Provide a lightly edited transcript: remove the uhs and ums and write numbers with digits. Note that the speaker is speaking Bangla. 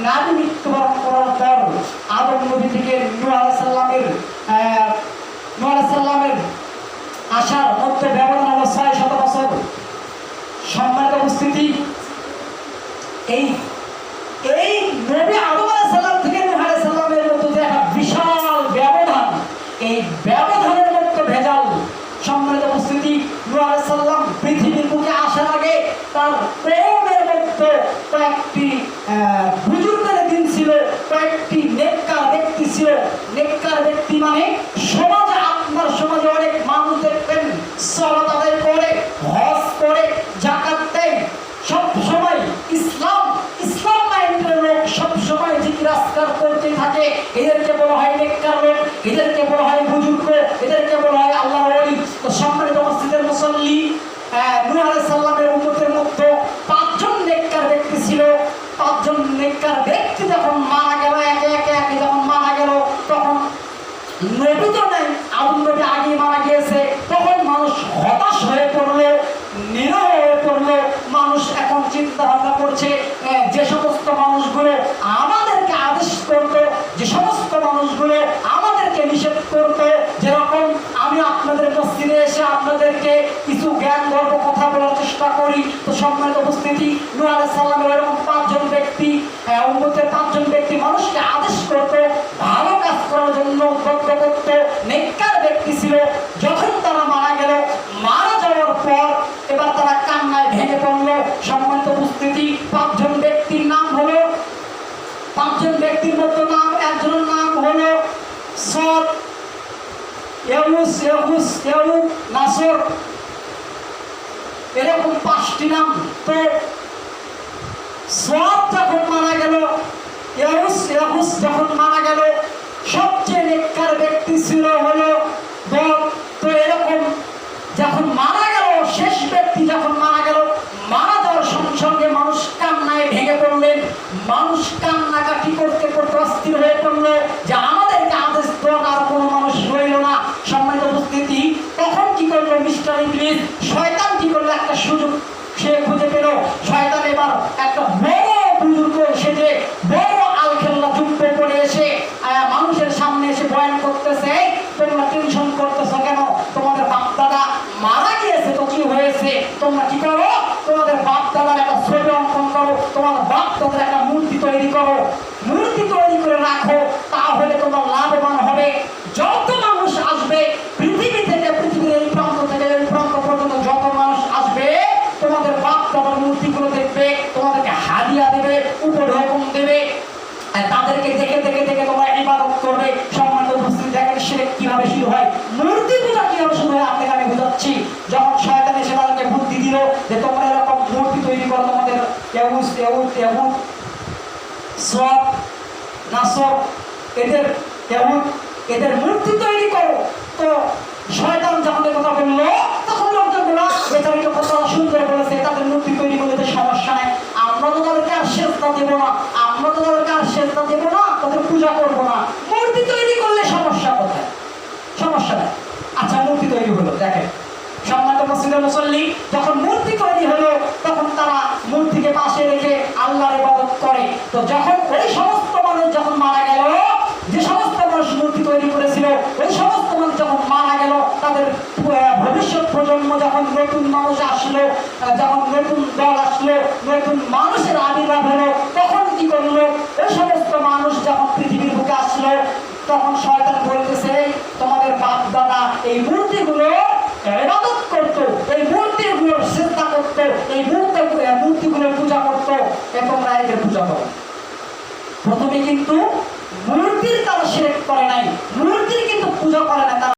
নাবি মৃত্যুবরণ করার পর আদম নবী থেকে নূহ আলাইহিস সালামের আসার মধ্যে ব্যবধান হলো ৬০০ বছর। সম্মানিত উপস্থিতি, এই নবী আদম আলাইহিস সালাম থেকে নূহ আলাইহিস সালামের মধ্যে যে একটা বিশাল ব্যবধান, এই ব্যবধানের মধ্যে ভেজাল। সম্মানিত উপস্থিতি, নূহ আলাইহিস সালাম পৃথিবীর বুকে আসার আগে তার প্রেমের মধ্যে কয়েকটি বুজুর্গের দিন ছিল, কয়েকটি নেককার ব্যক্তি ছিল। নেককার ব্যক্তি মানে সমাজে, আপনার সমাজে অনেক মানুষ দেখবেন সালাত আদায় করে, হজ করে, যাকাত দেয়, সব সময় ইসলাম মাইন্ডের লোক, সব সময় জিকির আজকার করতে থাকে। এদেরকে বলা হয় নেককার লোক, এদেরকে বলা হয় বুজুর্গ, এদেরকে বলা হয় আল্লাহর ওলি। তো সম্মানিত মসজিদের মুসল্লি, নূহ আলাইহিস সালামের উম্মতের মধ্যে ৫ জন নেককার ব্যক্তি ছিল। ৫ জন নেককার ব্যক্তি যখন মারা গেল, একে একে যখন মারা গেল, তখন নবী তো নাই, আদম নবী আগে মারা গিয়েছে। তখন মানুষ হতাশ হয়ে পড়লো, নিরহ হয়ে পড়লো। মানুষ এখন চিন্তা ভাবনা করছে, যে সমস্ত মানুষগুলো আমাদেরকে আদেশ করতো, যে সমস্ত মানুষগুলো আমাদেরকে নিষেধ করতো, যেরকম আমি আপনাদের মসজিদে এসে আপনাদেরকে কিছু জ্ঞান গর্ব কথা বলার চেষ্টা করি। তো সম্মানিত উপস্থিতি, নূহ আলাইহিস সালামের এরকম ৫ জন ব্যক্তি, উম্মতের ৫ জন ব্যক্তি মানুষকে আদেশ করতো, ভালো কাজ করার জন্য উদ্বুদ্ধ করতো, নেককার ব্যক্তি ছিল। যখন তারা মারা গেল, মারা যাওয়ার পর এবার তারা কান্নায় ভেঙে পড়লো। সম্মানিত উপস্থিতি, ৫ জন ব্যক্তির নাম হলো, ৫ জন ব্যক্তির মধ্যে একজনের নাম হলো সদ, ইয়াগুস, নাসর, এরকম ৫টি নাম। তো সদ যখন মারা গেল, ইয়াগুস যখন মারা গেল, সবচেয়ে নেককার ব্যক্তি ছিল হলো দল। তো এরকম যখন মারা গেল, শেষ ব্যক্তি যখন মারা গেল, মারা যাওয়ার সঙ্গে সঙ্গে মানুষ কান্নায় ভেঙে পড়লেন। মানুষ কান্নাকাটি করতে করতে অস্থির হয়ে পড়লো যে আমাদেরকে আদেশ দেওয়ার আর কোনো মানুষ রইল না। সম্মানিত উপস্থিতি, তখন কি করলো মিস্টার ইবলিস, শয়তান কি করলো, একটা সুযোগ সে খুঁজে পেল। শয়তান এবার একটা বড় বুজুর্গ সেজে, বড় আলখেল্লা যুদ্ধ করে এসে মানুষের সামনে এসে বয়ান করতেছে, তোমরা টেনশন করতেছো কেন? তোমাদের বাপ দাদা মারা গিয়েছে, তো কি হয়েছে? তোমরা কি করো, তোমাদের বাপ দাদার একটা ছবি অঙ্কন করো, তোমার বাপ দাদার একটা মূর্তি তৈরি করো, মূর্তি তৈরি করে রাখো, তাহলে তোমার লাভবান হবে। যত মানুষ আসবে পৃথিবী থেকে, পৃথিবীর এই প্রান্ত থেকে এই প্রান্ত পর্যন্ত যত মানুষ আসবে, তোমাদের বাপ দাদার মূর্তিগুলো দেখবে, তোমাদেরকে হাদিয়া দেবে, উপঢৌকন দেবে, তাদেরকে দেখে দেখে দেখে তোমরা ইবাদত করবে। সম্মানিত উপস্থিতি, দেখেন শিরক কিভাবে শুরু হয়, মূর্তি পূজা কিভাবে শুরু হয়, আপনাকে আমি বুঝাচ্ছি। যখন শয়তান এসে তাদেরকে বুদ্ধি দিল যে তোমরা এরকম মূর্তি তৈরি করো, তোমাদের সদ, নাসর, এদের মূর্তি তৈরি করো। তো শয়তান যখন কথা বললো, তখন লোকজনগুলো বেচারিকে কথা সুন্দর বলেছে, তাদের মূর্তি তৈরি করলে তো সমস্যা নাই, আমরা তো তাদেরকে আর সেজদা দেবো না, তাদের পূজা করবো না, মূর্তি তৈরি করলে সমস্যা কোথায়? সমস্যা নাই। আচ্ছা, মূর্তি তৈরি হলো। দেখেন সম্মানিত মসজিদের মুসল্লি, যখন মূর্তি তৈরি হলো, তখন তারা মূর্তিকে পাশে রেখে আল্লাহর ইবাদত করে। তো যখন ওই সমস্ত মানুষ যখন মারা গেল, যে সমস্ত মানুষ মূর্তি তৈরি করেছিল, ওই সমস্ত মানুষ যখন মারা গেল, তাদের ভবিষ্যৎ প্রজন্ম যখন নতুন মানুষ আসলো, যখন নতুন দল আসলো, নতুন মানুষের আবির্ভাব হলো, তখন কি করলো, ওই সমস্ত মানুষ যখন পৃথিবীর বুকে আসলো, তখন শয়তান বলতেছে, তোমাদের বাপ দাদা এই মূর্তিগুলো ইবাদত করতো, এই মূর্তিগুলোর সিজদা করতো, এই মূর্তিগুলোর পূজা করতো, তোমরা এদের পূজা করো। প্রথমে কিন্তু মূর্তির তারা শিরক করে নাই, মূর্তির কিন্তু পূজা করে না।